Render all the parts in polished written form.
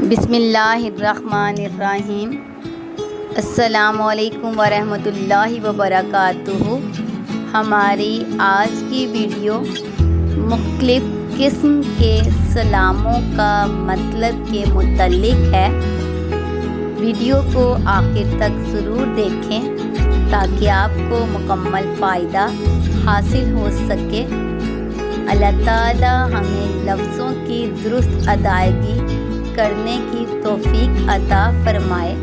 بسم اللہ الرحمن الرحیم۔ السلام علیکم ورحمۃ اللہ وبرکاتہ۔ ہماری آج کی ویڈیو مختلف قسم کے سلاموں کا مطلب کے متعلق ہے۔ ویڈیو کو آخر تک ضرور دیکھیں تاکہ آپ کو مکمل فائدہ حاصل ہو سکے۔ اللہ تعالی ہمیں لفظوں کی درست ادائیگی کرنے کی توفیق عطا فرمائے۔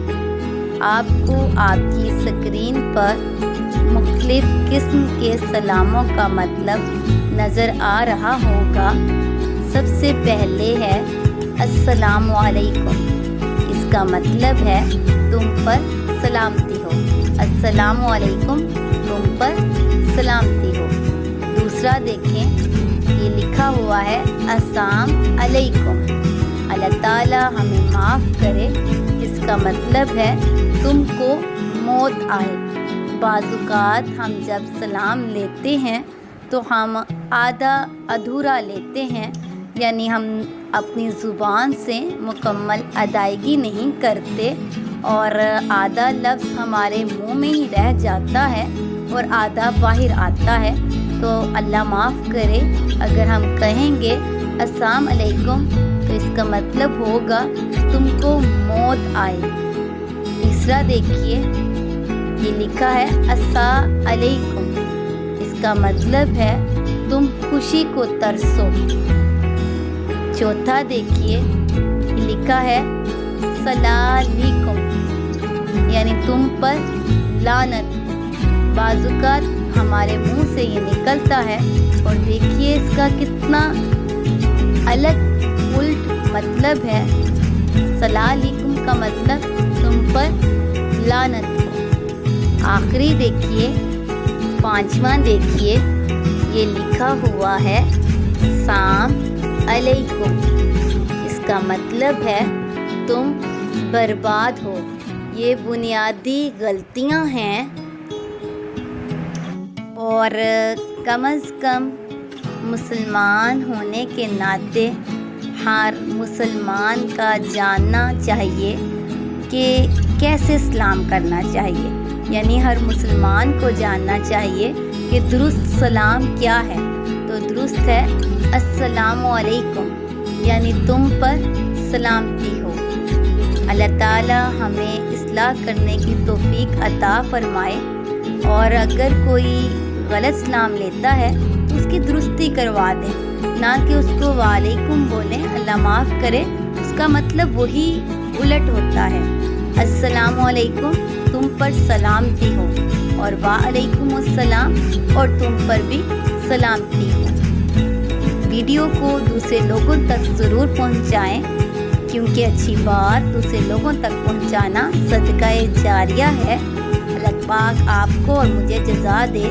آپ کو آپ کی اسکرین پر مختلف قسم کے سلاموں کا مطلب نظر آ رہا ہوگا۔ سب سے پہلے ہے السلام علیکم۔ اس کا مطلب ہے تم پر سلامتی ہو۔ السلام علیکم، تم پر سلامتی ہو۔ دوسرا دیکھیں، یہ لکھا ہوا ہے السلام علیکم، اللہ تعالیٰ ہمیں معاف کرے۔ اس کا مطلب ہے تم کو موت آئے۔ بعض اوقات ہم جب سلام لیتے ہیں تو ہم آدھا ادھورا لیتے ہیں، یعنی ہم اپنی زبان سے مکمل ادائیگی نہیں کرتے اور آدھا لفظ ہمارے منہ میں ہی رہ جاتا ہے اور آدھا باہر آتا ہے۔ تو اللہ معاف کرے، اگر ہم کہیں گے السلام علیکم تو اس کا مطلب ہوگا تم کو موت آئے۔ تیسرا دیکھیے، یہ لکھا ہے السلام علیکم۔ اس کا مطلب ہے تم خوشی کو ترسو۔ چوتھا دیکھیے، یہ لکھا ہے سلام علیکم، یعنی تم پر لعنت۔ بعض اوقات ہمارے منہ سے یہ نکلتا ہے اور دیکھیے اس کا کتنا الگ الٹ مطلب ہے۔ سلام علیکم کا مطلب تم پر لعنت ہو۔ آخری دیکھیے، پانچواں دیکھیے، یہ لکھا ہوا ہے السلام علیکم۔ اس کا مطلب ہے تم برباد ہو۔ یہ بنیادی غلطیاں ہیں اور کم از کم مسلمان ہونے کے ناطے ہر مسلمان کا جاننا چاہیے کہ کیسے سلام کرنا چاہیے، یعنی ہر مسلمان کو جاننا چاہیے کہ درست سلام کیا ہے۔ تو درست ہے السلام علیکم، یعنی تم پر سلامتی ہو۔ اللہ تعالی ہمیں اصلاح کرنے کی توفیق عطا فرمائے، اور اگر کوئی غلط سلام لیتا ہے تو اس کی درستی کروا دیں، نہ کہ اس کو وعلیکم بولیں۔ اللہ معاف کرے، اس کا مطلب وہی الٹ ہوتا ہے۔ السلام علیکم، تم پر سلامتی ہو، اور وعلیکم السلام، اور تم پر بھی سلامتی ہو۔ ویڈیو کو دوسرے لوگوں تک ضرور پہنچائیں، کیونکہ اچھی بات دوسرے لوگوں تک پہنچانا صدقہ جاریہ ہے۔ اللہ پاک آپ کو اور مجھے جزا دے۔